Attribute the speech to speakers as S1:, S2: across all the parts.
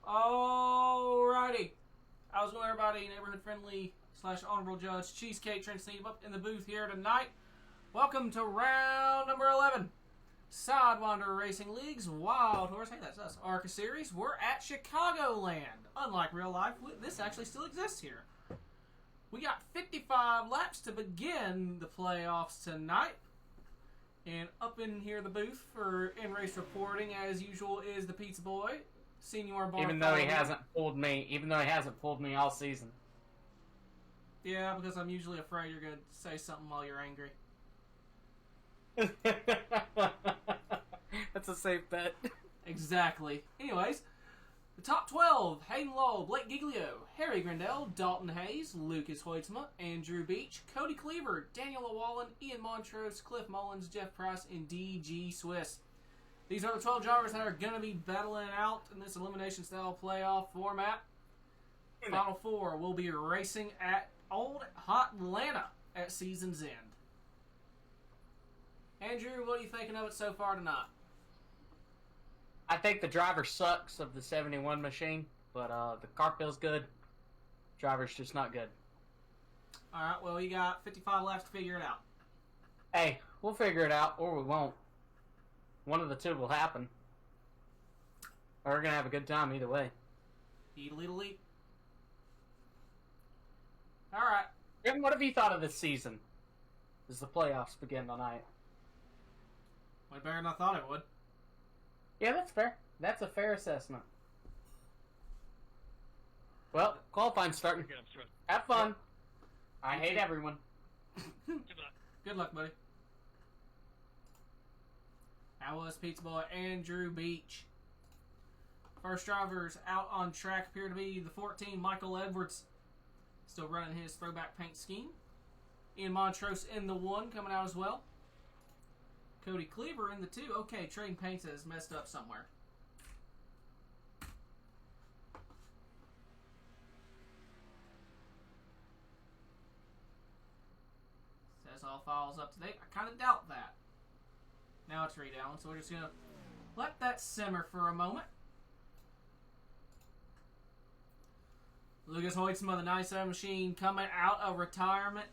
S1: Alrighty. How's it going, everybody? Neighborhood friendly / honorable judge Cheesecake Trinity up in the booth here tonight. Welcome to round number 11. Sidewinder Racing League's Wild Horse. Hey, that's us. ARCA series. We're at Chicagoland. Unlike real life, this actually still exists here. We got 55 laps to begin the playoffs tonight. And up in here, the booth for in-race reporting, as usual, is the Pizza Boy, Senior Bartholomew.
S2: Even though he hasn't pulled me all season.
S1: Yeah, because I'm usually afraid you're going to say something while you're angry.
S2: That's a safe bet.
S1: Exactly. Anyways, the top 12, Hayden Law, Blake Giglio, Harry Grindell, Dalton Hayes, Lucas Hoytsma, Andrew Beach, Cody Cleaver, Daniel Llewellyn, Ian Montrose, Cliff Mullins, Jeff Price, and DG Swiss. These are the 12 drivers that are going to be battling out in this elimination-style playoff format. Final four will be racing at Old Hot Atlanta at season's end. Andrew, what are you thinking of it so far tonight?
S2: I think the driver sucks of the 71 machine, but the car feels good. Driver's just not good.
S1: Alright, well, you got 55 laps to figure it out.
S2: Hey, we'll figure it out, or we won't. One of the two will happen. Or we're going to have a good time either way.
S1: Eat-a-leet-a-leet. Alright.
S2: Jim, what have you thought of this season? As the playoffs begin tonight.
S1: Way better than I thought it would.
S2: Yeah, that's fair. That's a fair assessment. Well, qualifying's starting. Have fun. I hate everyone.
S1: Good luck, buddy. That was Pizza Boy Andrew Beach. First drivers out on track appear to be the 14, Michael Edwards. Still running his throwback paint scheme. Ian Montrose in the 1 coming out as well. Cody Cleaver in the 2. Okay, Trading Paints has messed up somewhere. Says all files up to date. I kind of doubt that. Now it's redown, so we're just going to let that simmer for a moment. Lucas Hoytsma, the 97 machine, coming out of retirement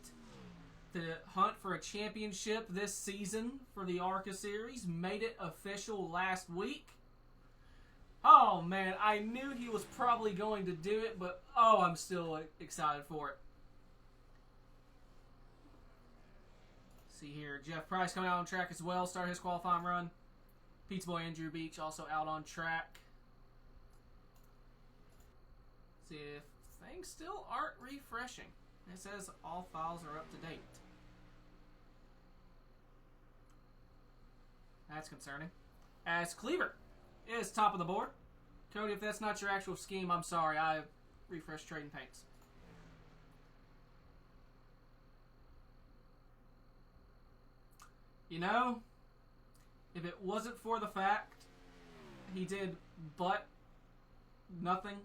S1: to hunt for a championship this season for the ARCA series. Made it official last week. Oh man, I knew he was probably going to do it, but oh, I'm still excited for it. See here, Jeff Price coming out on track as well, started his qualifying run. Pizza Boy Andrew Beach also out on track. See if things still aren't refreshing. It says all files are up to date. That's concerning. As Cleaver is top of the board. Cody, if that's not your actual scheme, I'm sorry. I refreshed Trading Paints. You know, if it wasn't for the fact he did but nothing,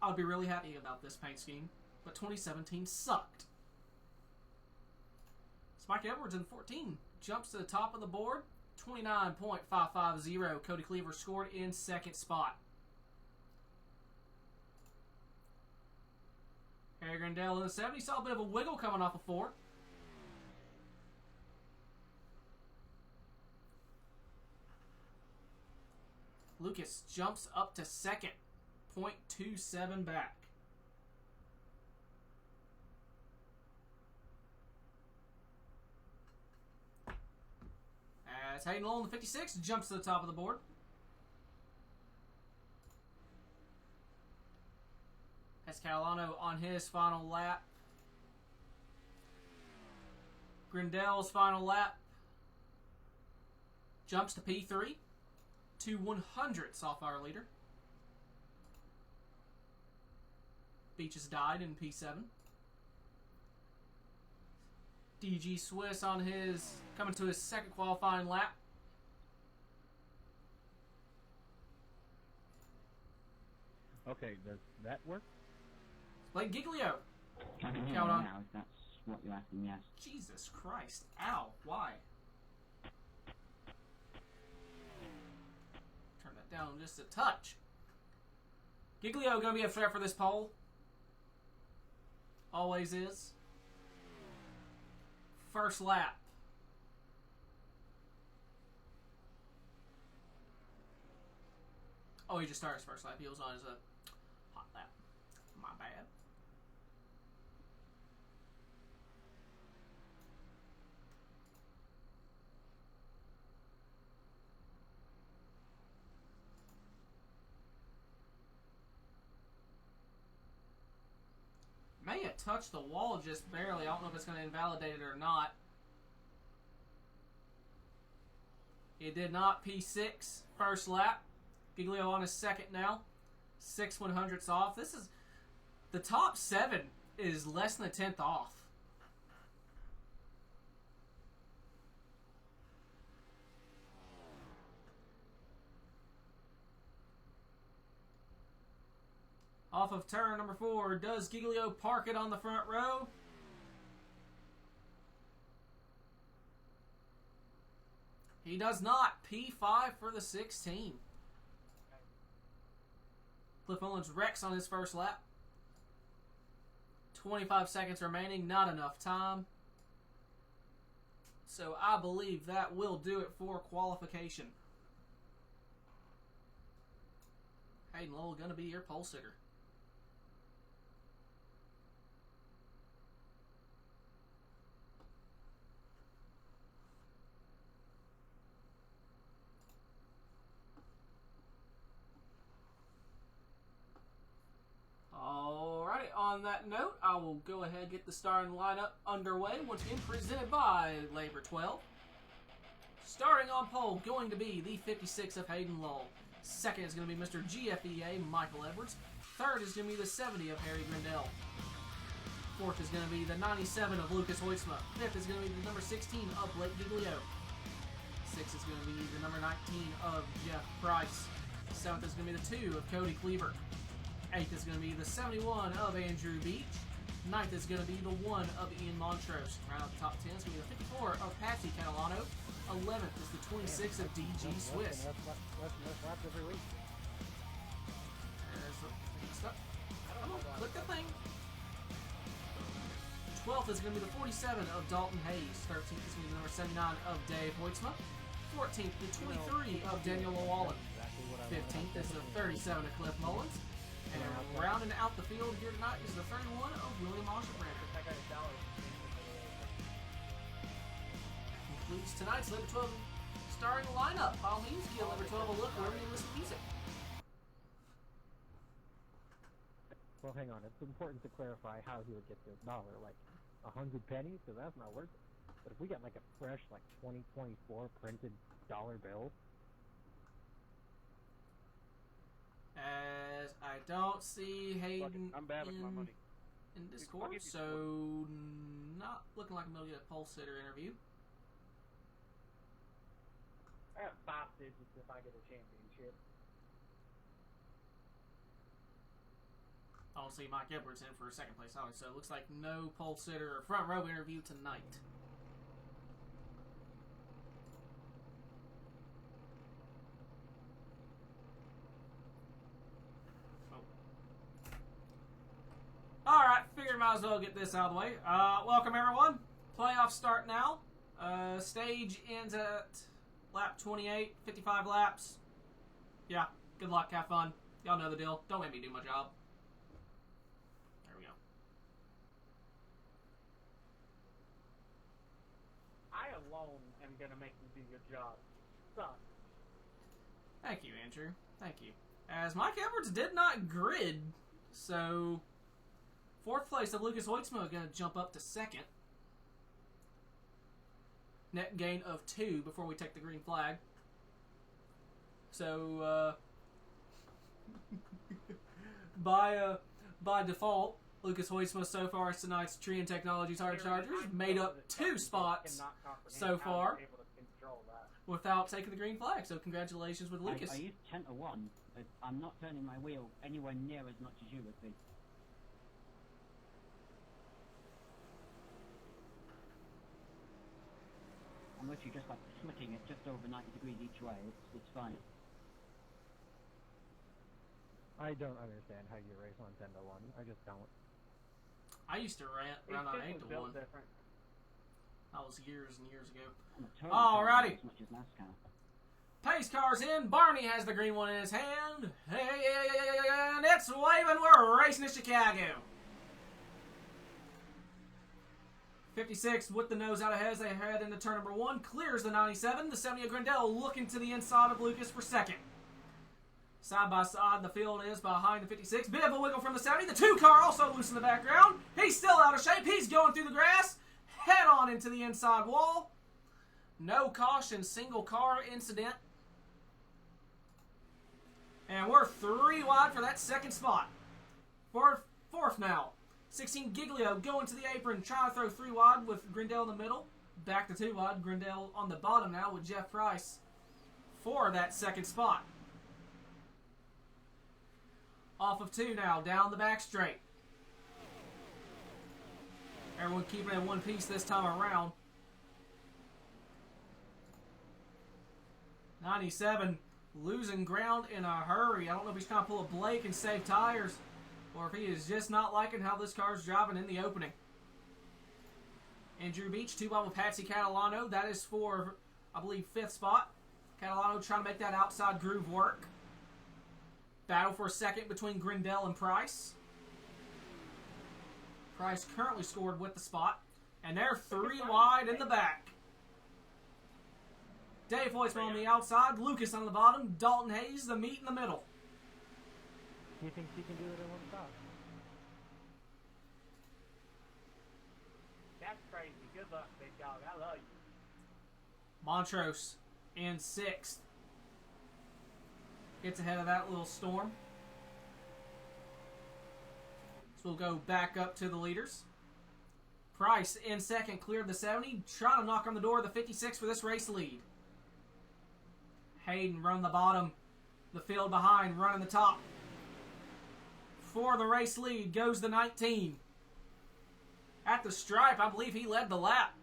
S1: I'd be really happy about this paint scheme. But 2017 sucked. Spike Edwards in 14 jumps to the top of the board. 29.550. Cody Cleaver scored in second spot. Harry Grindell in the 70 saw a bit of a wiggle coming off of 4. Lucas jumps up to second. 0.27 back. As Hayden Lowell in the 56 jumps to the top of the board. As Catalano on his final lap. Grindell's final lap jumps to P3 to 100th off our leader. Beach has died in P7. DG Swiss on his coming to his second qualifying lap.
S3: Okay, does that work?
S1: Blake Giglio.
S4: I can hear
S1: Count
S4: you
S1: on.
S4: now, if that's what you're asking, yes.
S1: Jesus Christ. Ow. Why? Turn that it down just a touch. Giglio going to be a threat for this pole. Always is. First lap. Oh, he just started his first lap. He was on his hot lap. My bad. May have touched the wall just barely. I don't know if it's going to invalidate it or not. It did not. P6, first lap. Giglio on his second now. 6/100ths off. This is... The top 7 is less than a 10th off. Off of turn number 4, does Giglio park it on the front row? He does not. P5 for the 16. Cliff Mullins wrecks on his first lap. 25 seconds remaining, not enough time. So I believe that will do it for qualification. Hayden Lowell going to be your pole sitter. Alrighty, on that note, I will go ahead and get the starting lineup underway. Once again, presented by Labor 12. Starting on pole, going to be the 56 of Hayden Lowell. Second is going to be Mr. GFEA, Michael Edwards. Third is going to be the 70 of Harry Grindell. Fourth is going to be the 97 of Lucas Hoytsma. Fifth is going to be the number 16 of Blake Giglio. Sixth is going to be the number 19 of Jeff Price. Seventh is going to be the 2 of Cody Cleaver. Eighth is going to be the 71 of Andrew Beach. Ninth is going to be the 1 of Ian Montrose. Round out the top 10 is going to be the 54 of Patsy Catalano. 11th is the 26 of DG Swiss. Come on, click the thing. 12th is going to be the 47 of Dalton Hayes. 13th is going to be the number 79 of Dave Hoytsma. 14th, the 23 of Daniel Llewellyn. 15th is the 37 of Cliff Mullins. And rounding out the field here tonight is the 31 of William Osherbrand. Concludes tonight's Labor 12 starting lineup. By all means, give Labor 12 a look wherever you listen to music.
S3: Well, hang on. It's important to clarify how he would get this dollar. Like 100 pennies, because that's not worth it. But if we got like a fresh, like 2024 printed dollar bill.
S1: As I don't see Hayden
S5: I'm bad with my money.
S1: in Discord, so not looking like I'm going to get a pole sitter interview.
S2: I have 5 digits if I get a championship.
S1: I don't see Mike Edwards in for a second place, so it looks like no pole sitter or front row interview tonight. Alright, figured might as well get this out of the way. Welcome everyone. Playoffs start now. Stage ends at lap 28, 55 laps. Yeah, good luck, have fun. Y'all know the deal. Don't make me do my job. There we go.
S2: I alone am going to make you do your job. Son.
S1: Thank you, Andrew. Thank you. As Mike Edwards did not grid, so 4th place of Lucas Hoytsma going to jump up to 2nd. Net gain of 2 before we take the green flag. So, by default, Lucas Hoytsma so far as tonight's Trian Technologies Hard Chargers made up 2 spots so far without taking the green flag. So congratulations with Lucas.
S4: I used 10 to 1, but I'm not turning my wheel anywhere near as much as you would be. I'm literally just like slitting it just over 90 degrees each way. It's fine.
S3: I don't understand how you race on 10 to 1. I just don't.
S1: I used to run on 8 to 1.
S2: Different.
S1: That was years and years ago.
S4: Alrighty.
S1: Alrighty.
S4: As much as NASCAR.
S1: Pace car's in. Barney has the green one in his hand. And it's waving. We're racing to Chicago. 56 with the nose out ahead as they head into turn number 1. Clears the 97. The 70 of Grindel looking to the inside of Lucas for second. Side by side, the field is behind the 56. Bit of a wiggle from the 70. The 2 car also loose in the background. He's still out of shape. He's going through the grass. Head on into the inside wall. No caution, single car incident. And we're 3 wide for that second spot. Fourth now. 16 Giglio going to the apron, trying to throw 3 wide with Grindel in the middle. Back to 2 wide. Grindel on the bottom now with Jeff Price for that second spot. Off of 2 now, down the back straight. Everyone keeping it in one piece this time around. 97 losing ground in a hurry. I don't know if he's trying to pull a Blake and save tires, or if he is just not liking how this car's driving in the opening. Andrew Beach, 2 wide with Patsy Catalano. That is for, I believe, 5th spot. Catalano trying to make that outside groove work. Battle for a second between Grindel and Price. Price currently scored with the spot. And they're 3 wide in the back. Dave Hoytsman on the outside. Lucas on the bottom. Dalton Hayes, the meat in the middle.
S3: He thinks he can do it in one stop.
S2: That's crazy. Good luck, big dog. I love you.
S1: Montrose in 6th. Gets ahead of that little storm. So we'll go back up to the leaders. Price in 2nd, cleared the 70. Trying to knock on the door of the 56 for this race lead. Hayden running the bottom. The field behind, running the top. For the race lead goes the 19. At the stripe, I believe he led the lap.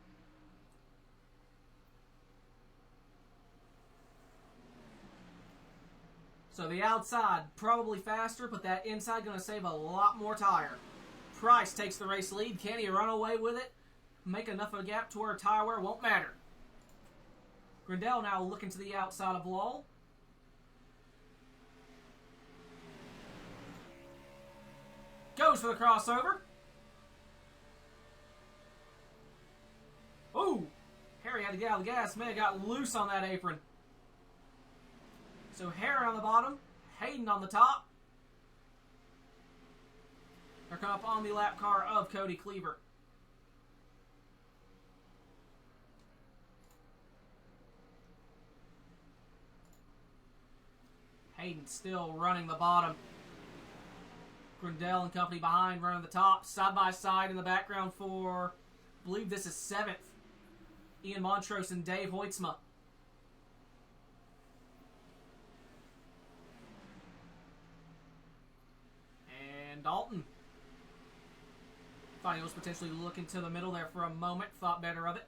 S1: So the outside, probably faster, but that inside going to save a lot more tire. Price takes the race lead. Can he run away with it? Make enough of a gap to where tire wear won't matter. Grindel now looking to the outside of Lowell. Goes for the crossover. Ooh! Harry had to get out of the gas. Man, got loose on that apron. So Harry on the bottom, Hayden on the top. They're coming up on the lap car of Cody Cleaver. Hayden still running the bottom. Grindel and company behind running the top. Side by side in the background for, I believe this is 7th. Ian Montrose and Dave Hoytsma. Dalton. Thought he was potentially looking to the middle there for a moment. Thought better of it.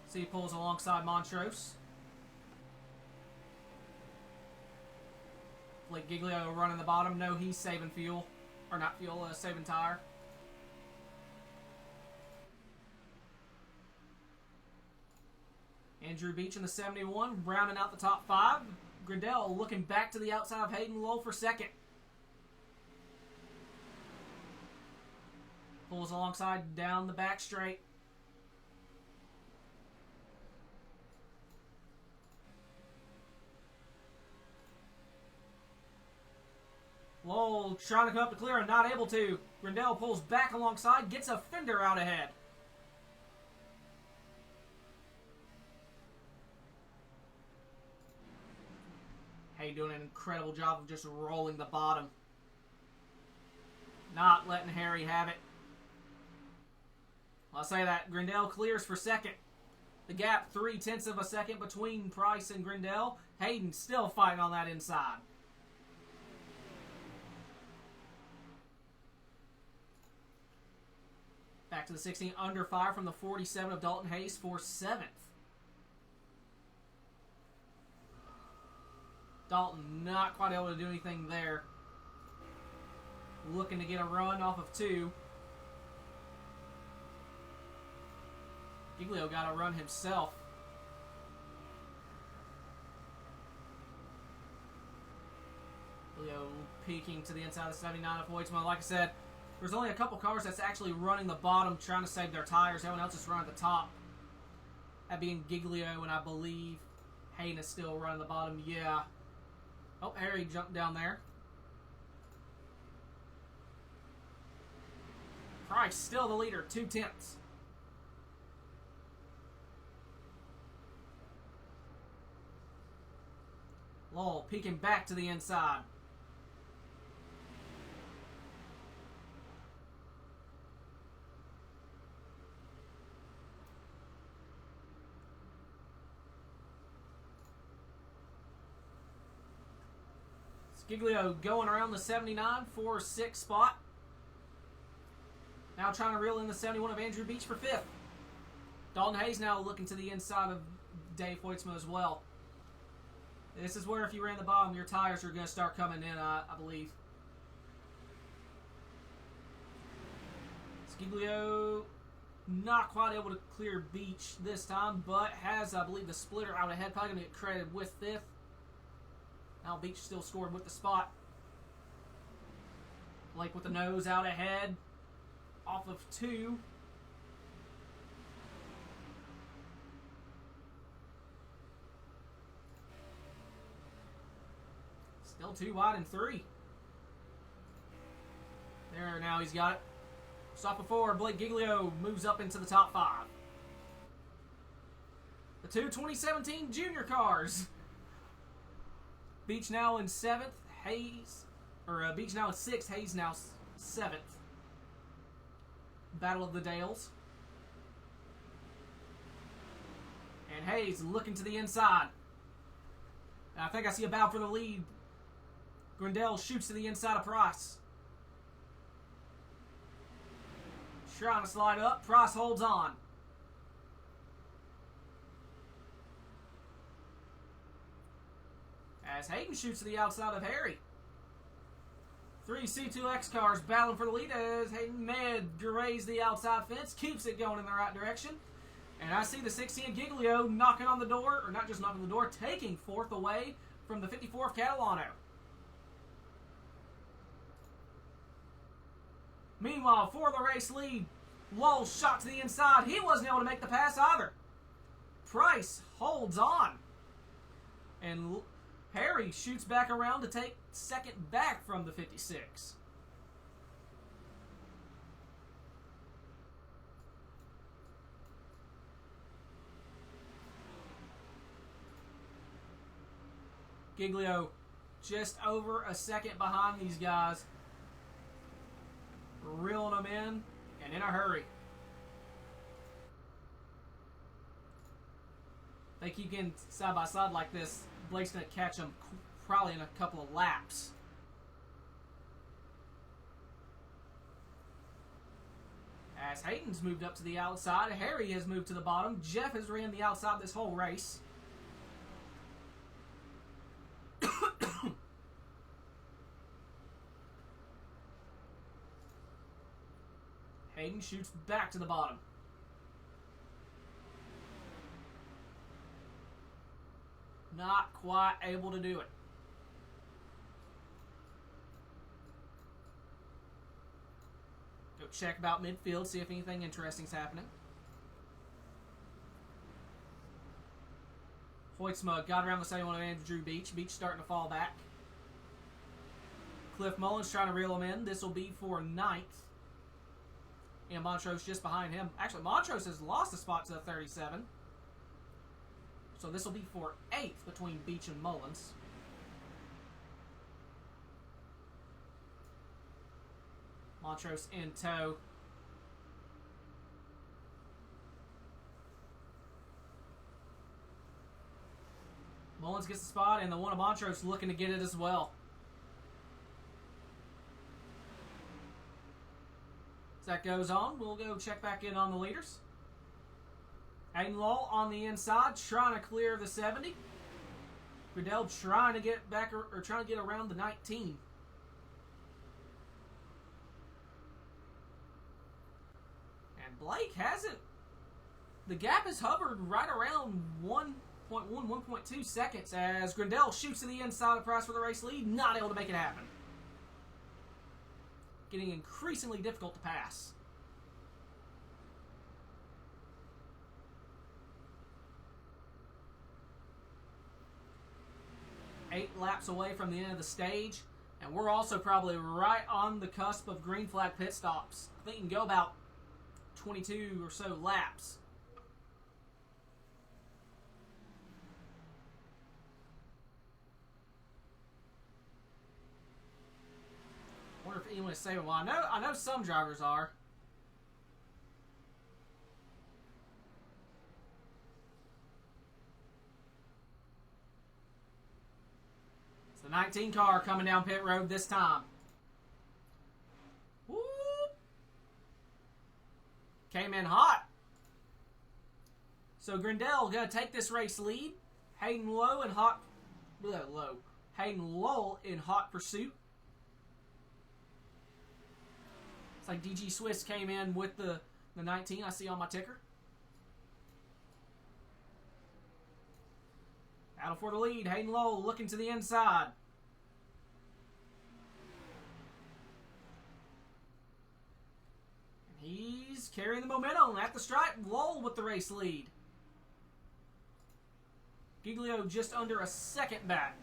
S1: See, he pulls alongside Montrose. Blake Giglio running the bottom. No, he's saving fuel. Or not fuel, saving tire. Andrew Beach in the 71, rounding out the top 5. Grindel looking back to the outside of Hayden Lowell for 2nd. Pulls alongside down the back straight. Lowell trying to come up to clear and not able to. Grindel pulls back alongside, gets a fender out ahead. Hay doing an incredible job of just rolling the bottom. Not letting Harry have it. I'll say that. Grindel clears for 2nd. The gap 0.3 of a second between Price and Grindel. Hayden still fighting on that inside. Back to the 16, under fire from the 47 of Dalton Hayes for 7th. Dalton not quite able to do anything there. Looking to get a run off of 2. Giglio got a run himself. Giglio peeking to the inside of the 79 of Hoytsma. Like I said, there's only a couple cars that's actually running the bottom, trying to save their tires. Everyone else is running the top. That being Giglio, and I believe Hayden is still running the bottom. Yeah. Oh, Harry jumped down there. Price still the leader, 2/10. Lowell peeking back to the inside. Giglio going around the 79 for 6th spot. Now trying to reel in the 71 of Andrew Beach for 5th. Dalton Hayes now looking to the inside of Dave Hoytsma as well. This is where if you ran the bottom, your tires are going to start coming in, I believe. Giglio not quite able to clear Beach this time, but has, I believe, the splitter out ahead. Probably going to get credited with 5th. Now Beach still scored with the spot. Blake with the nose out ahead. Off of 2. Still 2 wide and 3. There, now he's got it. Stop before Blake Giglio moves up into the top 5. The 2 2017 junior cars. Beach now in 7th. Beach now in 6th. Hayes now 7th. Battle of the Dales. And Hayes looking to the inside. I think I see a battle for the lead. Grindell shoots to the inside of Price. Trying to slide up. Price holds on. As Hayden shoots to the outside of Harry. 3 C2X cars battling for the lead as Hayden Med graze the outside fence, keeps it going in the right direction. And I see the 16 Giglio knocking on the door, or not just knocking on the door, taking 4th away from the 54 of Catalano. Meanwhile, for the race lead, Lowell shot to the inside. He wasn't able to make the pass either. Price holds on. And Harry shoots back around to take 2nd back from the 56. Giglio just over a 2nd behind these guys. Reeling them in and in a hurry. They keep getting side by side like this. Blake's going to catch them probably in a couple of laps. As Hayden's moved up to the outside, Harry has moved to the bottom. Jeff has ran the outside this whole race. Hayden shoots back to the bottom. Not quite able to do it. Go check about midfield, see if anything interesting's happening. Hoytsma got around the 71 of Andrew Beach. Beach starting to fall back. Cliff Mullins trying to reel him in. This will be for 9th. And Montrose just behind him. Actually, Montrose has lost a spot to the 37. So this will be for 8th between Beach and Mullins. Montrose in tow. Mullins gets the spot, and the one of Montrose looking to get it as well. As that goes on, we'll go check back in on the leaders. Hayden Lowell on the inside, trying to clear the 70. Riddell trying to get back or trying to get around the 19. And Blake hasn't. The gap has hovered right around 1.1, 1.2 seconds as Grindel shoots to the inside of Price for the race lead, not able to make it happen. Getting increasingly difficult to pass. Eight laps away from the end of the stage, and we're also probably right on the cusp of green flag pit stops. I think you can go about 22 or so laps. I wonder if anyone is saving. Well, I know some drivers are. It's the 19 car coming down pit road this time. Whoop. Came in hot. So Grindel gonna take this race lead. Hayden Lowe in hot. Hayden Lowell in hot pursuit. It's like DG Swiss came in with the 19 I see on my ticker. Battle for the lead. Hayden Lowell looking to the inside. And he's carrying the momentum at the stripe. Lowell with the race lead. Giglio just under a second back.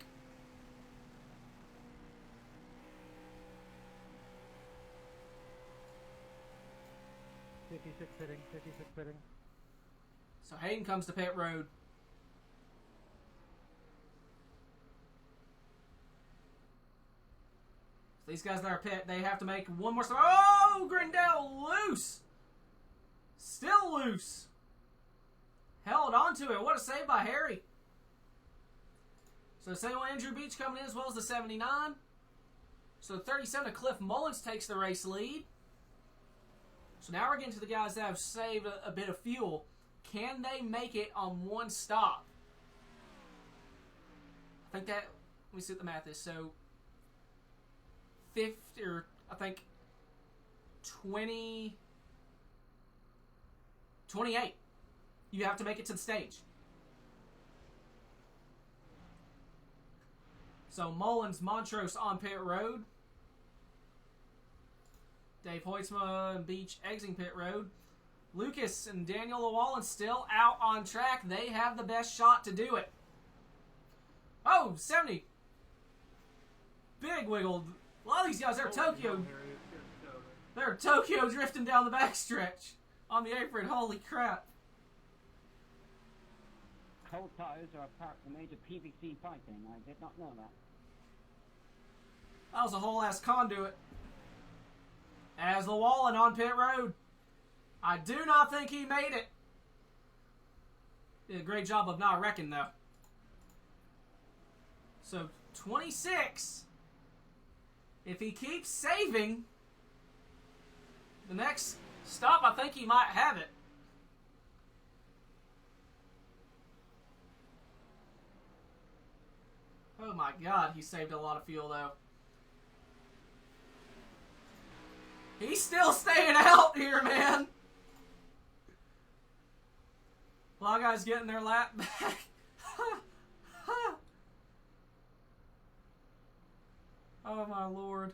S3: Fifty-six pitting.
S1: So Hayden comes to pit road. So these guys that are pit, they have to make one more stop. Oh, Grindel loose. Still loose. Held onto it. What a save by Harry. So same with Andrew Beach coming in as well as the 79. So 37 of Cliff Mullins takes the race lead. So now we're getting to the guys that have saved a bit of fuel. Can they make it on one stop? I think that, let me see what the math is. So 50, or I think 20, 28. You have to make it to the stage. So Mullins, Montrose on pit road. Dave Hoytsma and Beach exiting pit road. Lucas and Daniel Llewellyn still out on track. They have the best shot to do it. Oh, 70. Big wiggle. A lot of these guys are Tokyo. They're Tokyo drifting down the backstretch on the apron. Holy crap.
S4: Cold tires are a part of the major PVC fighting. I did not know that.
S1: That was a whole ass conduit. As Llewellyn on pit road. I do not think he made it. Did a great job of not wrecking, though. So, 26. If he keeps saving, the next stop, I think he might have it. Oh my god, he saved a lot of fuel, though. He's still staying out here, man. A lot of guys getting their lap back. Oh my lord.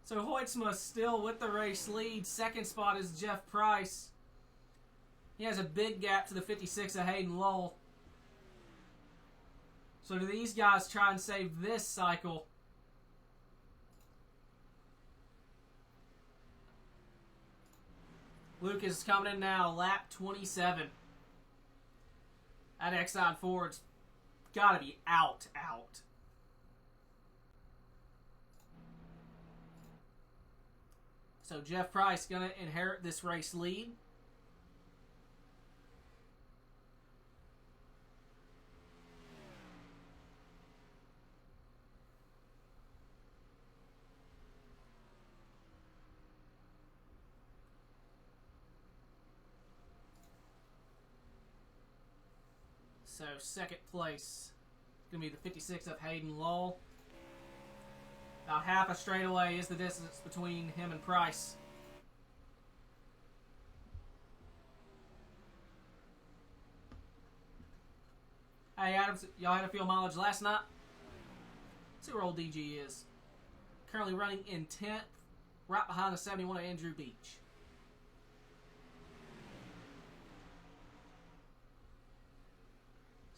S1: So Hoytsma still with the race lead. Second spot is Jeff Price. He has a big gap to the 56 of Hayden Lowell. So do these guys try and save this cycle? Lucas is coming in now, lap 27. That Exxon Ford's got to be out. So Jeff Price going to inherit this race lead. So second place Going to be the 56 of Hayden Lowell. About half a straightaway is the distance between him and Price. Hey Adams, y'all had a field mileage last night? Let's see where old DG is. Currently running in 10th, right behind the 71 of Andrew Beach.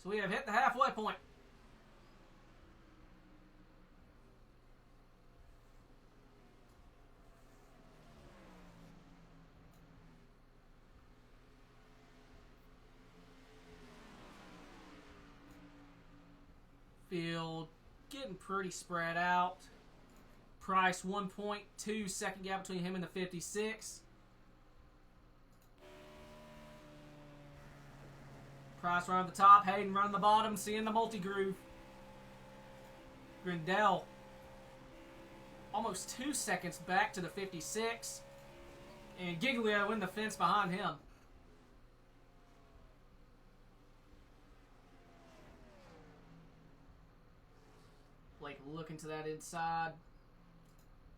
S1: So we have hit the halfway point. Field getting pretty spread out. Price 1.2 second gap between him and the 56. Price running the top, Hayden running the bottom, seeing the multi-groove. Grindell almost 2 seconds back to the 56. And Giglio in the fence behind him. Blake looking to that inside.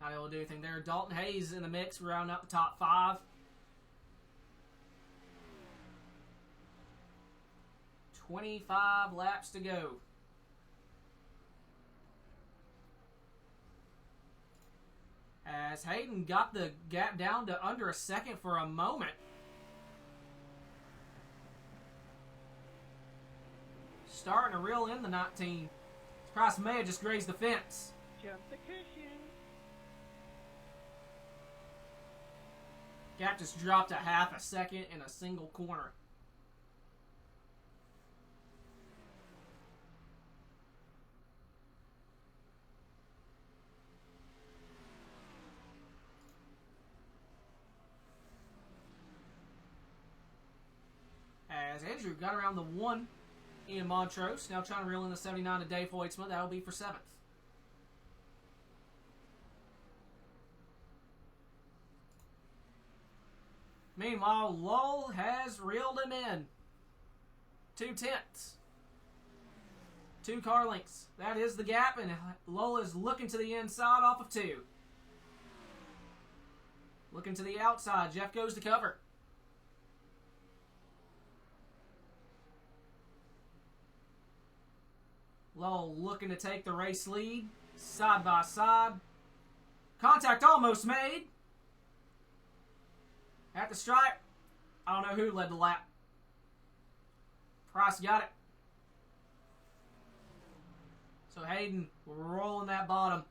S1: Not able to do anything there. Dalton Hayes in the mix, rounding out the top 5. 25 laps to go. As Hayden got the gap down to under a second for a moment. Starting to reel in the 19. Price may have just grazed the fence.
S3: Jump the cushion.
S1: Gap just dropped a half a second in a single corner. As Andrew got around the 1 in Montrose, now trying to reel in the 79 to Dave Hoytsma. That'll be for 7th. Meanwhile, Lowell has reeled him in. 2 tenths. 2 car lengths. That is the gap, and Lowell is looking to the inside off of 2. Looking to the outside. Jeff goes to cover. Lowell looking to take the race lead. Side by side. Contact almost made. At the stripe. I don't know who led the lap. Price got it. So Hayden rolling that bottom.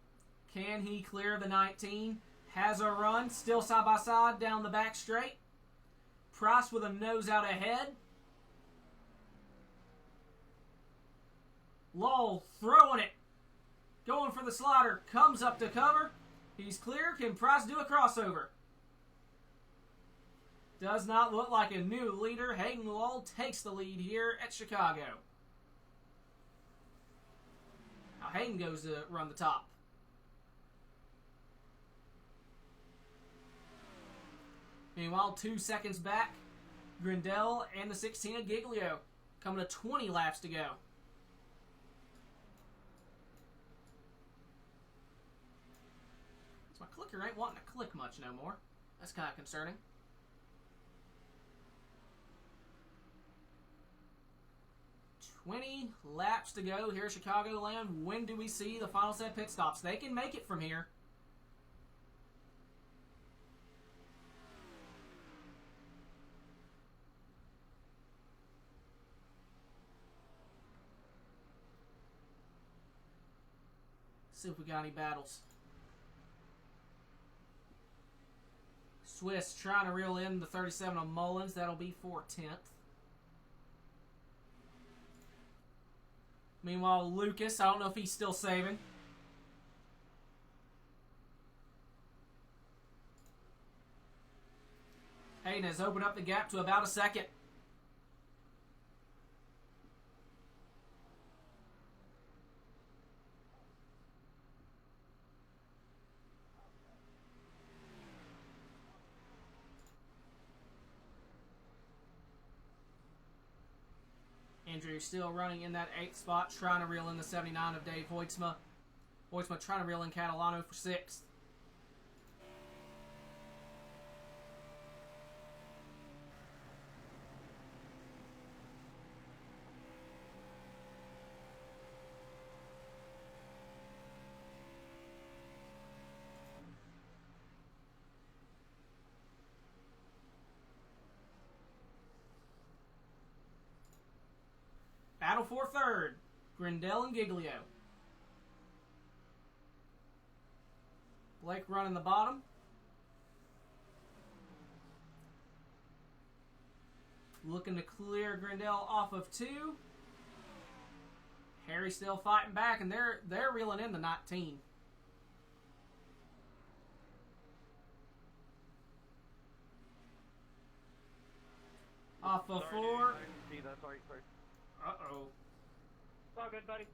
S1: Can he clear the 19? Has a run. Still side by side down the back straight. Price with a nose out ahead. Lowell throwing it. Going for the slider. Comes up to cover. He's clear. Can Price do a crossover? Does not look like a new leader. Hayden Lowell takes the lead here at Chicago. Now Hayden goes to run the top. Meanwhile, 2 seconds back, Grindell and the 16 of Giglio coming to 20 laps to go. So my clicker ain't wanting to click much no more. That's kind of concerning. $20 laps to go here at Chicagoland. When do we see the final set pit stops? They can make it from here. See if we got any battles. Swiss trying to reel in the 37 of Mullins. That'll be for 10th. Meanwhile, Lucas, I don't know if he's still saving. Hayden has opened up the gap to about a second. Andrew still running in that 8th spot, trying to reel in the 79 of Dave Hoytsma. Hoytsma trying to reel in Catalano for 6th. Battle for 3rd, Grindel and Giglio. Blake running the bottom. Looking to clear Grindel off of 2. Harry still fighting back, and they're reeling in the 19. Off of 4.
S5: Sorry.
S1: Uh-oh.
S2: It's all good, buddy.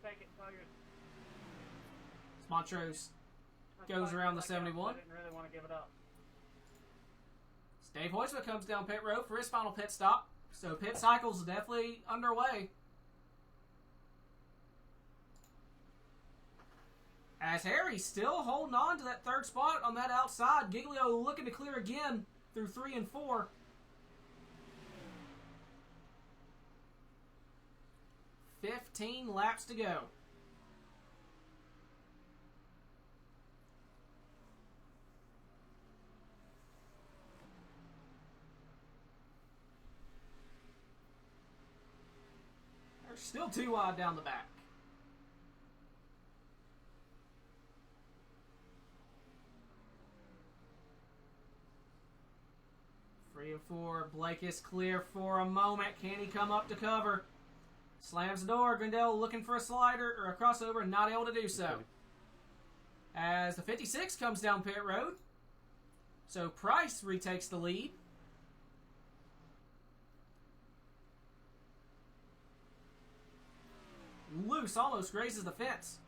S2: Take it. It's all yours.
S1: Montrose goes around the 71.
S2: I didn't really want to give it up.
S1: Dave Hoytsma comes down pit road for his final pit stop. So pit cycle's definitely underway. As Harry's still holding on to that 3rd spot on that outside. Giglio looking to clear again through 3 and 4. 15 laps to go. They're still 2 wide down the back. Three and 4. Blake is clear for a moment. Can he come up to cover? Slams the door. Grindel looking for a slider or a crossover, not able to do so. As the 56 comes down pit road. So Price retakes the lead. Loose almost grazes the fence.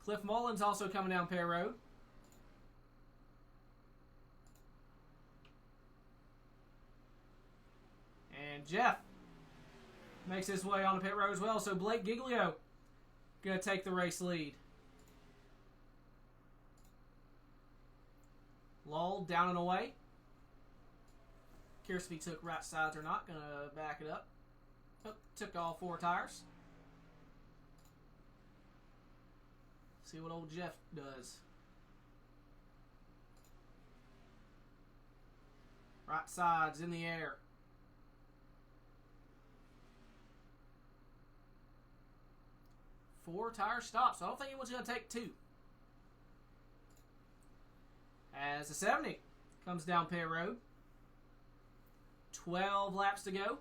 S1: Cliff Mullins also coming down pit road. And Jeff makes his way on the pit road as well. So Blake Giglio going to take the race lead. Lull down and away. Curious if he took right sides or not. Going to back it up. Oh, took all 4 tires. See what old Jeff does. Right sides in the air. Four tire stops. So I don't think anyone's going to take 2. As the 70 comes down pit road. 12 laps to go.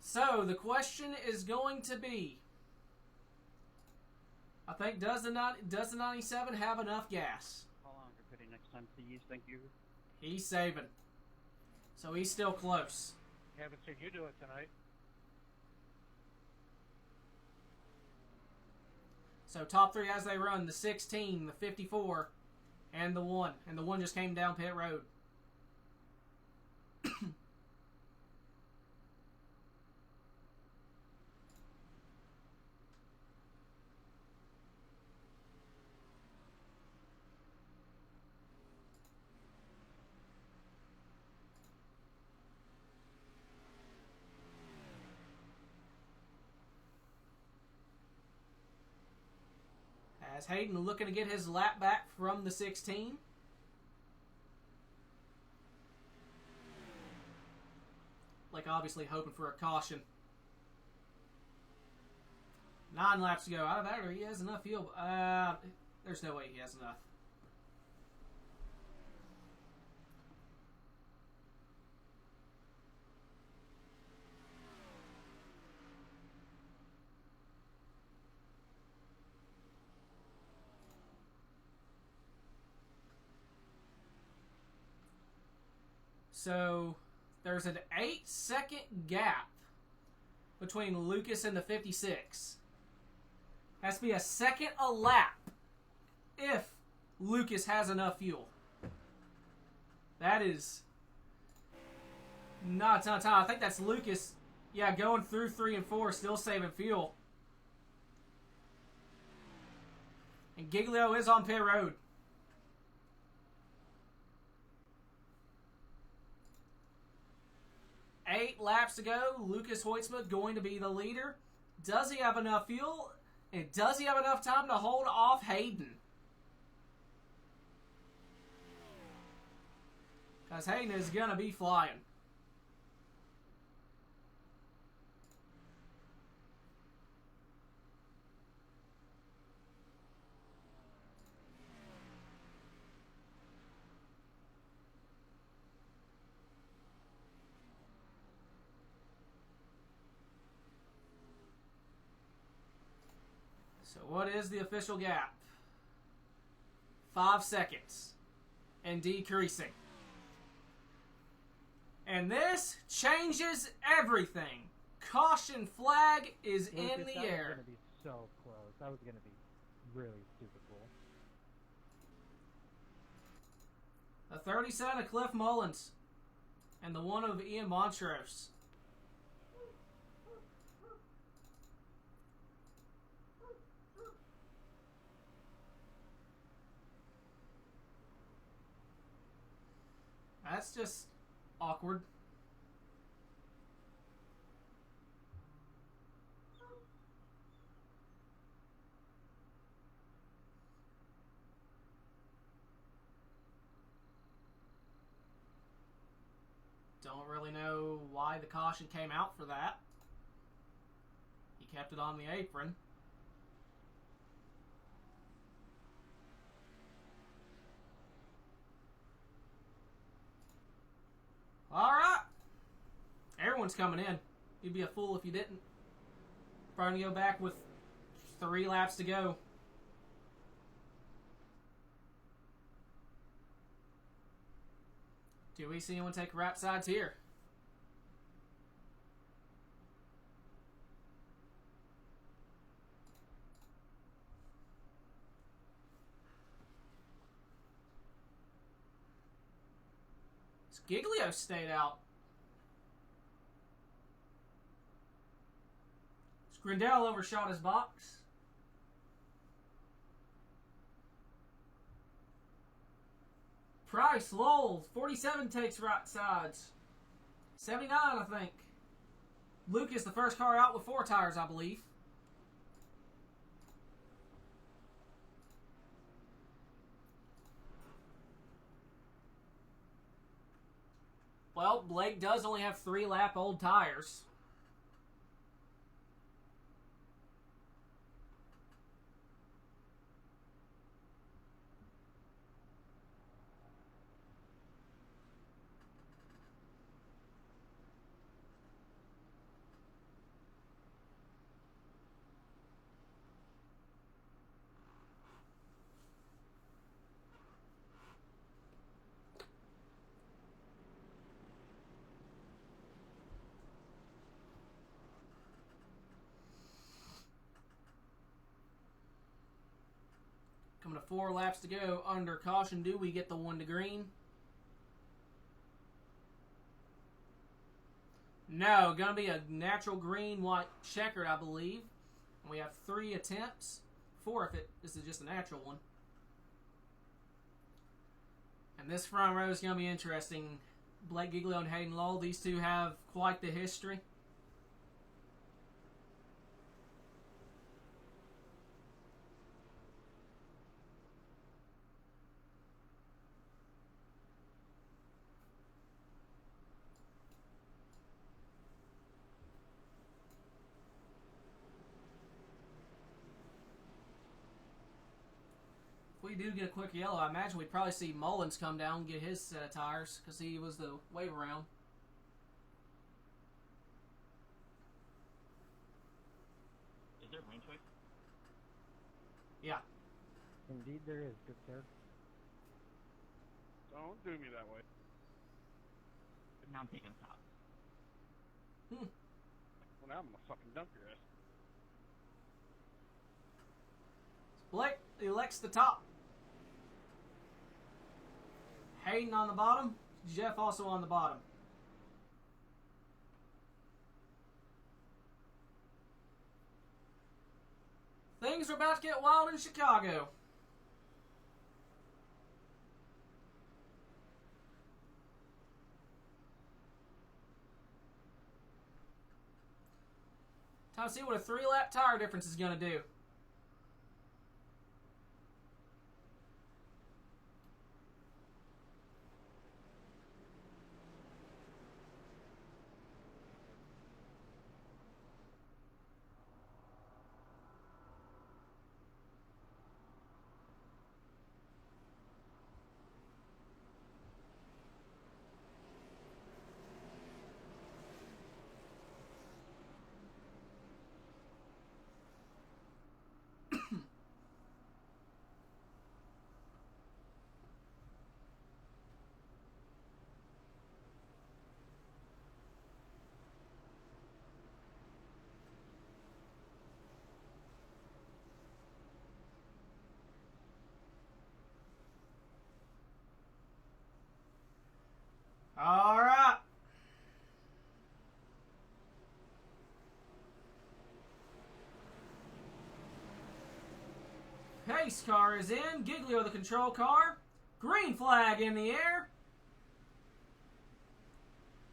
S1: So, the question is going to be, I think, does the 97 have enough gas?
S4: How long for putting next time to use, thank you.
S1: He's saving. So, he's still close.
S5: Haven't seen you do it tonight.
S1: So, top 3 as they run, the 16, the 54, and the 1. And the 1 just came down pit road. As Hayden looking to get his lap back from the 16. Like obviously hoping for a caution. 9 laps to go. Out of that, or he has enough fuel. There's no way he has enough. So there's an 8-second gap between Lucas and the 56. Has to be a second a lap if Lucas has enough fuel. That is not a ton of time. I think that's Lucas, yeah, going through 3 and 4, still saving fuel. And Giglio is on pit road. Eight laps to go. Lucas Hoytsma going to be the leader. Does he have enough fuel? And does he have enough time to hold off Hayden? Because Hayden is going to be flying. So what is the official gap? 5 seconds. And decreasing. And this changes everything. Caution flag is in the air.
S3: That was going to be so close. That was going to be really super cool.
S1: The 37 of Cliff Mullins. And the 1 of Ian Montrose. That's just awkward. Don't really know why the caution came out for that. He kept it on the apron. Alright. Everyone's coming in. You'd be a fool if you didn't. Probably go back with 3 laps to go. Do we see anyone take right sides here? Giglio stayed out. Grindel overshot his box. Price, Lowell, 47 takes right sides. 79, I think. Lucas, the first car out with 4 tires, I believe. Well, Blake does only have 3-lap old tires. Coming to 4 laps to go under caution. Do we get the 1 to green? No, gonna be a natural green, white checkered, I believe. And we have 3 attempts. 4 if this is just a natural one. And this front row is gonna be interesting. Blake Giglio and Hayden Lowell, these two have quite the history. If we do get a quick yellow, I imagine we'd probably see Mullins come down and get his set of tires because he was the wave around.
S5: Is there rain choice?
S1: Yeah.
S3: Indeed there is, good sir.
S5: Don't do me that way.
S4: camping and stuff.
S5: Well, now I'm gonna fucking dump your ass.
S1: Blake elects the top. Hayden on the bottom. Jeff also on the bottom. Things are about to get wild in Chicago. Time to see what a 3-lap tire difference is going to do. All right. Pace car is in. Giglio the control car. Green flag in the air.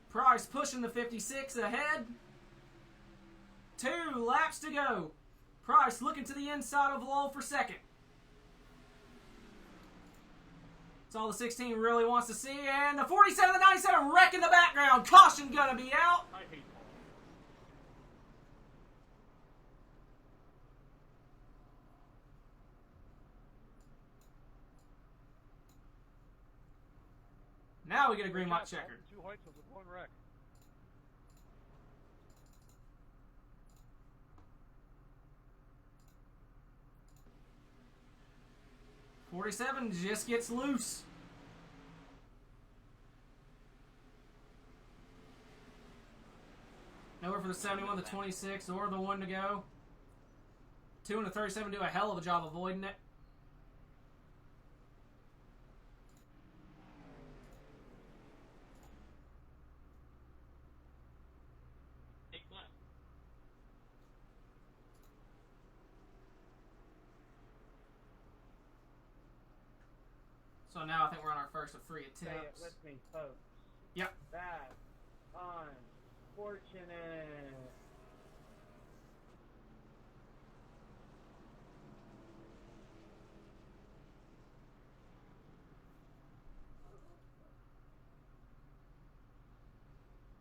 S1: Price pushing the 56 ahead. 2 laps to go. Price looking to the inside of Lowell for second. That's all the 16 really wants to see. And the 47 to 97 wreck in the background. Caution gonna be out.
S5: I hate Paul.
S1: Now we get a green light checkered.
S5: 2 heights with 1 wreck.
S1: .47 just gets loose. Nowhere for the 71, the 26, or the 1 to go. 2 and the 37 do a hell of a job avoiding it.
S5: Take left.
S1: So now I think we're on our first of 3 attempts.
S2: Say it with me, folks.
S1: Yep.
S2: That's unfortunate.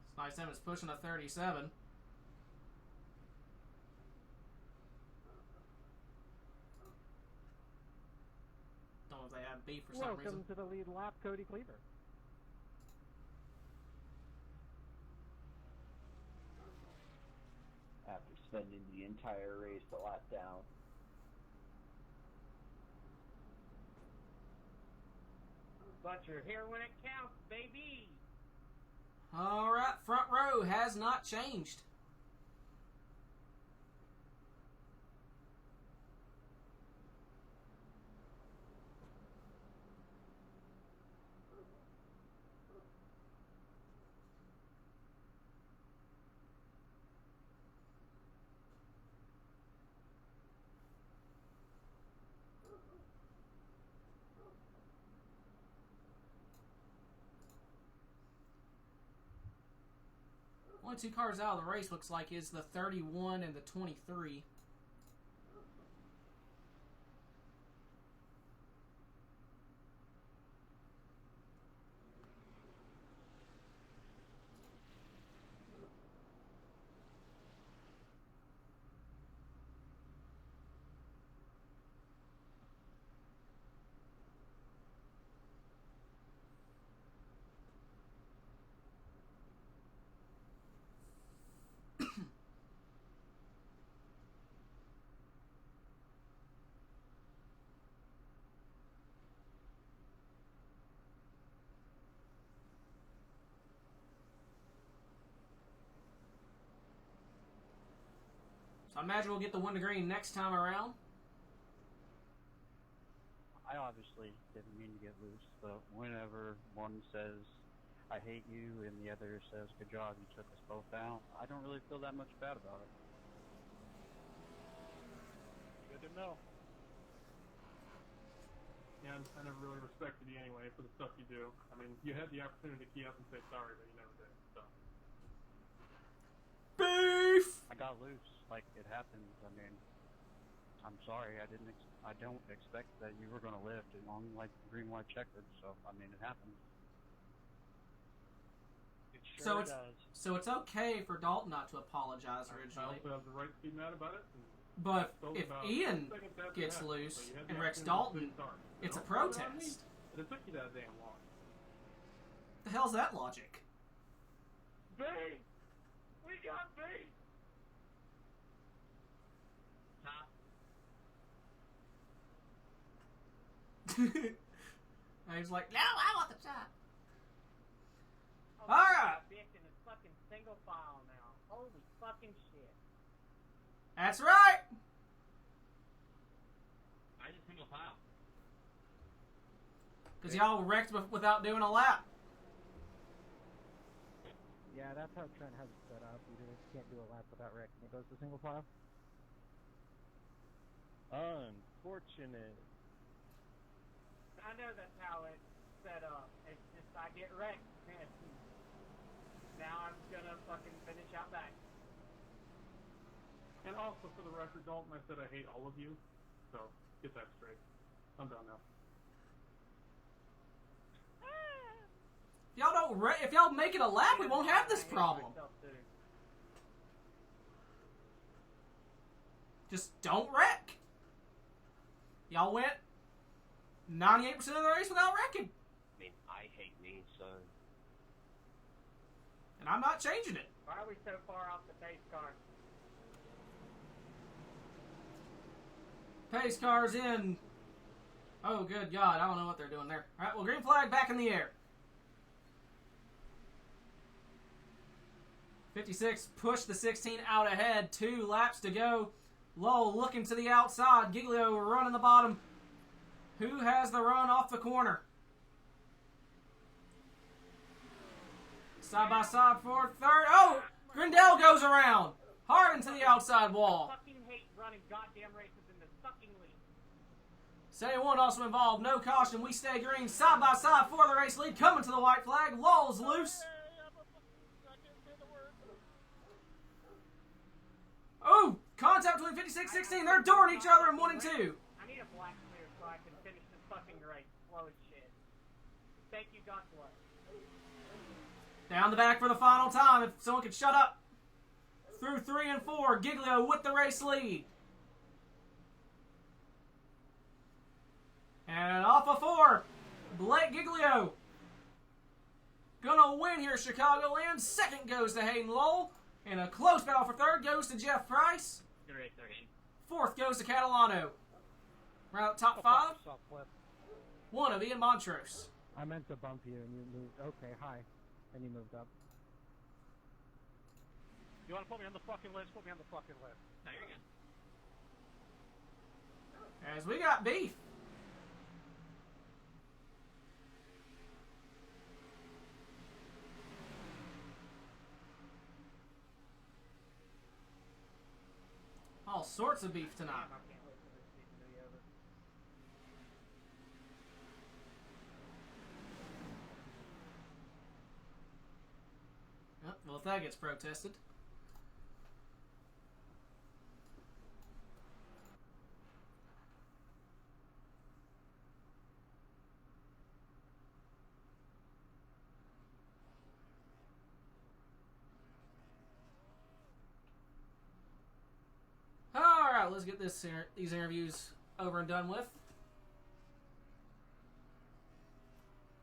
S1: This 97 is pushing a 37. Don't know if they have beef for some reason.
S3: Welcome to the lead lap, Cody Cleaver.
S6: After spending the entire race a lap down.
S2: But you're here when it counts, baby.
S1: All right, front row has not changed. Only 2 cars out of the race looks like is the 31 and the 23. So I imagine we'll get the 1 to green next time around.
S7: I obviously didn't mean to get loose, but whenever one says, I hate you, and the other says, good job, you took us both down, I don't really feel that much bad about it.
S5: Good to know. Yeah, I never really respected you anyway for the stuff you do. I mean, you had the opportunity to key up and say sorry, but you never did, so.
S1: Beef!
S7: I got loose, like, it happens. I mean, I'm sorry, I don't expect that you were going to live on, like, green, white checkered, so, I mean, it happens.
S5: It sure does.
S1: So it's okay for Dalton not to apologize originally.
S5: I also have the right to be mad about it.
S1: But if Ian gets loose and wrecks Dalton, it's a protest.
S5: But it took you that damn long.
S1: The hell's that logic?
S5: Bait! We got bait!
S1: And he's like, no, I want the top.
S8: Oh,
S1: Alright.
S8: Bitch in a fucking single file now. Holy fucking shit.
S1: That's right.
S2: I just single file.
S1: Because y'all wrecked without doing a lap.
S3: Yeah, that's how Trent has it set up. You can't do a lap without wrecking. It goes to single file.
S9: Unfortunate.
S8: I know that's how it's set up. It's just I get wrecked. Man. Now I'm gonna fucking finish out back.
S5: And also, for the record, Dalton, I said I hate all of you. So, get that straight. I'm done now.
S1: If y'all make it a lap, we won't have this problem. Just don't wreck. Y'all went 98% of the race without wrecking.
S6: I mean, I hate me, son.
S1: And I'm not changing it.
S8: Why are we so far off the pace car?
S1: Pace car's in. Oh, good God. I don't know what they're doing there. All right, well, green flag back in the air. 56 push the 16 out ahead. 2 laps to go. Lowell looking to the outside. Giglio running the bottom. Who has the run off the corner? Side by side for third. Oh! Grindel goes around. Hard into the outside wall.
S8: I fucking hate running goddamn races in this fucking league.
S1: 71 also involved. No caution. We stay green. Side by side for the race lead. Coming to the white flag. Lowell's loose. Oh! Contact between 56-16. They're dooring each other in 1 and 2.
S8: I need a black clear so I can finish this fucking race. Slow as shit. Thank you, God bless.
S1: Down the back for the final time. If someone could shut up. Through 3 and 4. Giglio with the race lead. And off of 4. Blake Giglio. Gonna win here, Chicagoland. Second goes to Hayden Lowell. And a close battle for third goes to Jeff Price.
S2: Good race, third.
S1: Fourth goes to Catalano. Round out top 5. One of Ian Montrose.
S3: I meant to bump you and you moved. Okay, hi. And you moved up.
S5: You want to put me on the fucking list? Put me on the fucking list.
S2: No, you're good.
S1: As we got beef. All sorts of beef tonight.
S8: Damn, I can't wait for this season to be over.
S1: Well, if that gets protested. Alright, let's get these interviews over and done with.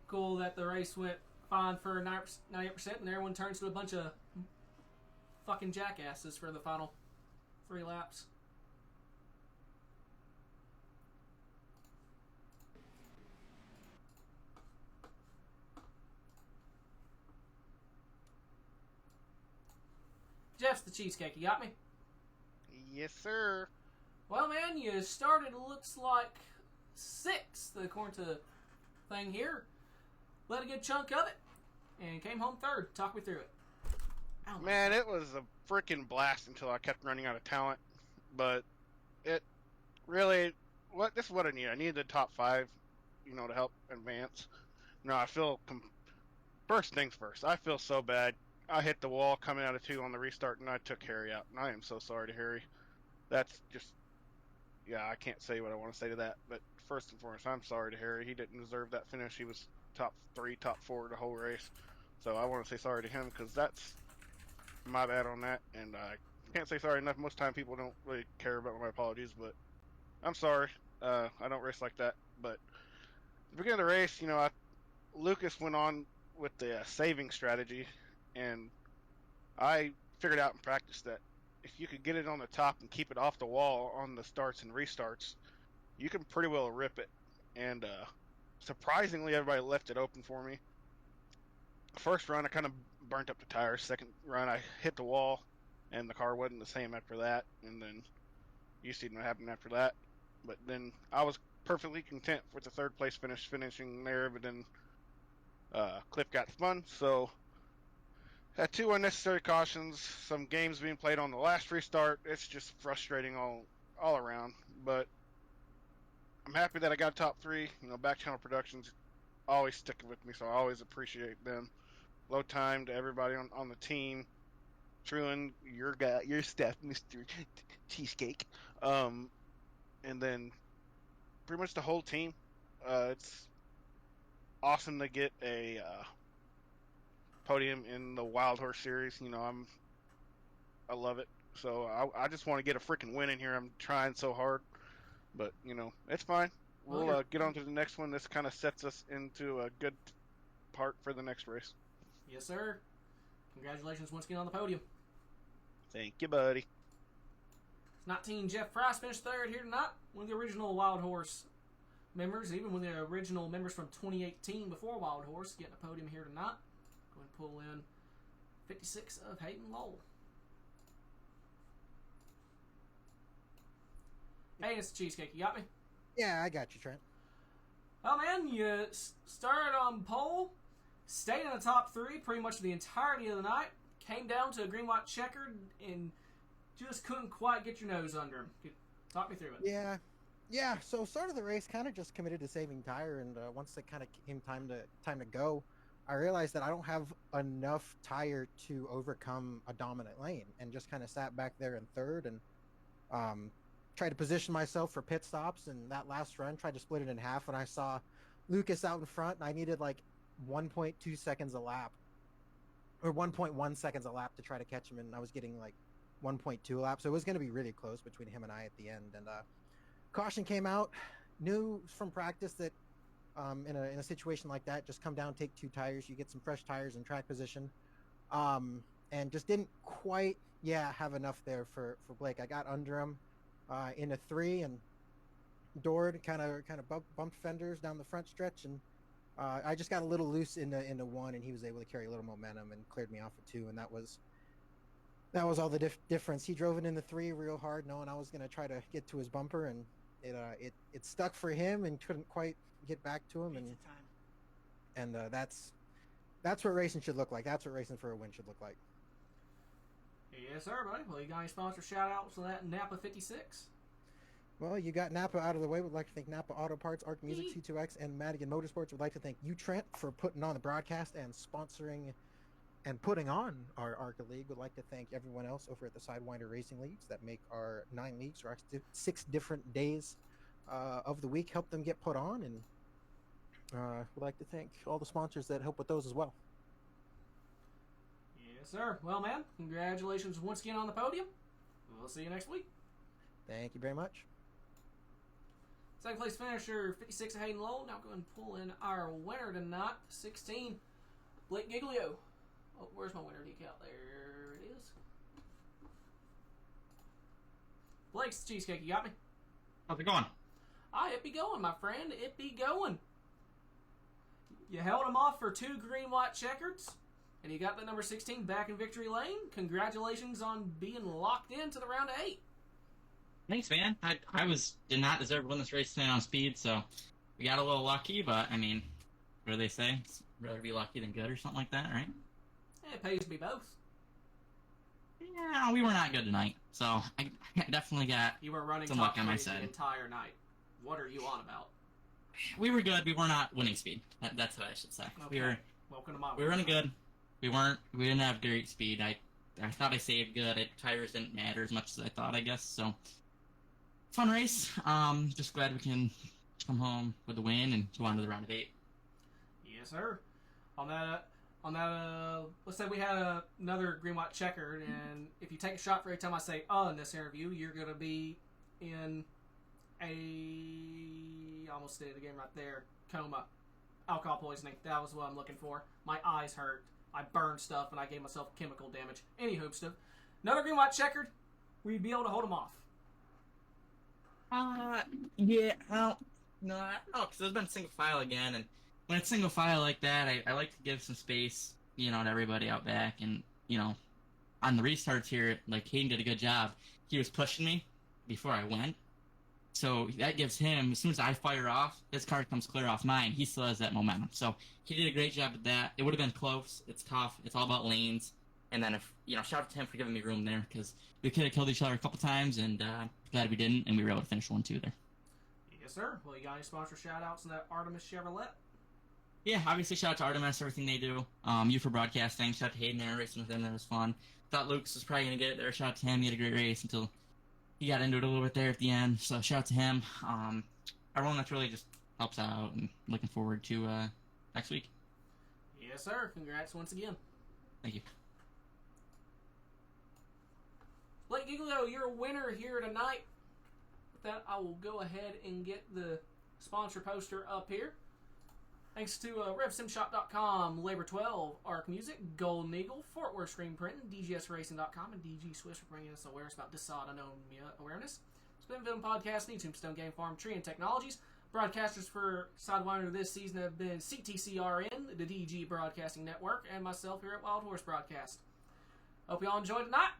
S1: Cool that the race went fine for 98% and everyone turns to a bunch of fucking jackasses for the final 3 laps. Jeff's the cheesecake, you got me?
S10: Yes, sir.
S1: Well, man, you started, looks like 6th, according to the thing here. Led a good chunk of it, and came home 3rd. Talk me through it. Ow,
S10: Man, it was a freaking blast until I kept running out of talent. But it really, this is what I need. I need the top 5, to help advance. No, I feel, first things first, I feel so bad. I hit the wall coming out of 2 on the restart, and I took Harry out. And I am so sorry to Harry. That's just, I can't say what I want to say to that. But first and foremost, I'm sorry to Harry. He didn't deserve that finish. He was top 3, top 4 the whole race. So I want to say sorry to him, because that's my bad on that. And I can't say sorry enough. Most time people don't really care about my apologies, but I'm sorry. I don't race like that. But at the beginning of the race, Lucas went on with the saving strategy, and I figured out in practice that if you could get it on the top and keep it off the wall on the starts and restarts, you can pretty well rip it. And surprisingly, everybody left it open for me. First run, I kind of burnt up the tires. Second run, I hit the wall, and the car wasn't the same after that. And then you see what happened after that. But then I was perfectly content with the 3rd place finishing there. But then Cliff got spun, so had 2 unnecessary cautions. Some games being played on the last restart. It's just frustrating all around. But I'm happy that I got top 3. Back Channel Productions always sticking with me, so I always appreciate them. Low time to everybody on the team. Truin, your guy, your staff, Mr. Cheesecake. And then pretty much the whole team. It's awesome to get a podium in the Wild Horse Series. I love it. So I just want to get a freaking win in here. I'm trying so hard, but it's fine. We'll get on to the next one. This kind of sets us into a good part for the next race.
S1: Yes, sir. Congratulations once again on the podium.
S10: Thank you, buddy.
S1: 19, Jeff Price finished 3rd here tonight. One of the original Wild Horse members, even one of the original members from 2018 before Wild Horse, getting a podium here tonight. Go and pull in 56 of Hayden Lowell. Hey, it's Cheesecake. You got me?
S11: Yeah, I got you, Trent.
S1: Well, man, you started on pole, stayed in the top 3 pretty much the entirety of the night, came down to a green-white checkered, and just couldn't quite get your nose under him. Talk me through it.
S11: Yeah. So start of the race, kind of just committed to saving tire, and once it kind of came time to go, I realized that I don't have enough tire to overcome a dominant lane, and just kind of sat back there in 3rd and tried to position myself for pit stops. And that last run, tried to split it in half, and I saw Lucas out in front, and I needed like 1.2 seconds a lap, or 1.1 seconds a lap to try to catch him, and I was getting like 1.2 laps, so it was going to be really close between him and I at the end. And caution came out. Knew from practice that in a situation like that, just come down, take 2 tires, you get some fresh tires in track position, and just didn't quite have enough there for Blake. I got under him in a 3 and doored, kind of bumped fenders down the front stretch, and I just got a little loose into 1, and he was able to carry a little momentum and cleared me off at 2, and that was all the difference. He drove it in the 3 real hard, knowing I was going to try to get to his bumper, and it stuck for him and couldn't quite get back to him. And that's what racing should look like. That's what racing for a win should look like.
S1: Yes, sir, buddy. Well, you got any sponsor shout-outs on that Napa 56?
S11: Well, you got Napa out of the way. We'd like to thank Napa Auto Parts, ARC Music, C2X, and Madigan Motorsports. We'd like to thank you, Trent, for putting on the broadcast and sponsoring and putting on our ARCA League. We'd like to thank everyone else over at the Sidewinder Racing Leagues that make our 9 leagues, or 6 different days of the week, help them get put on. And we'd like to thank all the sponsors that help with those as well.
S1: Yes, sir. Well, man, congratulations once again on the podium. We'll see you next week.
S11: Thank you very much.
S1: 2nd place finisher, 56 of Hayden Lowell. Now go and pull in our winner tonight, 16, Blake Giglio. Oh, where's my winner decal? There it is. Blake's Cheesecake, you got me?
S12: How's it going?
S1: It be going, my friend. It be going. You held him off for 2 green-white checkers, and you got the number 16 back in victory lane. Congratulations on being locked into the round of 8.
S12: Thanks, man. I did not deserve to win this race tonight on speed, so we got a little lucky, but I mean, what do they say? It's rather be lucky than good or something like that, right?
S1: Yeah, it pays to be both.
S12: Yeah, we were not good tonight, so I definitely got
S1: You were running
S12: some
S1: top
S12: luck on my
S1: three the
S12: side.
S1: entire night. What are you on about?
S12: We were good. We were not winning speed. That's what I should say.
S1: Okay. Welcome to my
S12: We were running good. We didn't have great speed. I thought I saved good. Tires didn't matter as much as I thought, I guess. So fun race. Just glad we can come home with the win and go on to the round of 8.
S1: Yes, sir. On that, let's say we had another green white checkered, and if you take a shot for every time I say in this interview, you're gonna be in I almost did it again right there. Coma. Alcohol poisoning. That was what I'm looking for. My eyes hurt. I burned stuff, and I gave myself chemical damage. Any hoopstuff. Another green white checkered, we'd be able to hold them off.
S12: Yeah, no, because it's been single file again, and when it's single file like that, I like to give some space, to everybody out back, and, on the restarts here, like, Hayden did a good job. He was pushing me before I went, so that gives him, as soon as I fire off, his car comes clear off mine, he still has that momentum, so he did a great job at that. It would have been close, it's tough, it's all about lanes, and then shout out to him for giving me room there, because we could have killed each other a couple times, and glad we didn't, and we were able to finish 1-2 there.
S1: Yes, sir. Well, you got any sponsor shout-outs in that Artemis Chevrolet?
S12: Yeah, obviously shout out to Artemis, everything they do. You for broadcasting. Shout out to Hayden there, racing with them, that was fun. Thought Lucas was probably going to get it there. Shout out to him, he had a great race until he got into it a little bit there at the end. So shout out to him. Everyone that's really just helps out, and looking forward to next week.
S1: Yes, sir. Congrats once again.
S12: Thank you.
S1: Blake Giglio, you're a winner here tonight. With that, I will go ahead and get the sponsor poster up here. Thanks to RevSimShop.com, Labor 12, ARC Music, Golden Eagle, Fort Worth Screen Print, DGSRacing.com, and DG Swiss for bringing us awareness about dysautonomia awareness. Spin Film Podcast, and Tombstone Game Farm, Tree and Technologies. Broadcasters for Sidewinder this season have been CTCRN, the DG Broadcasting Network, and myself here at Wild Horse Broadcast. Hope you all enjoyed tonight.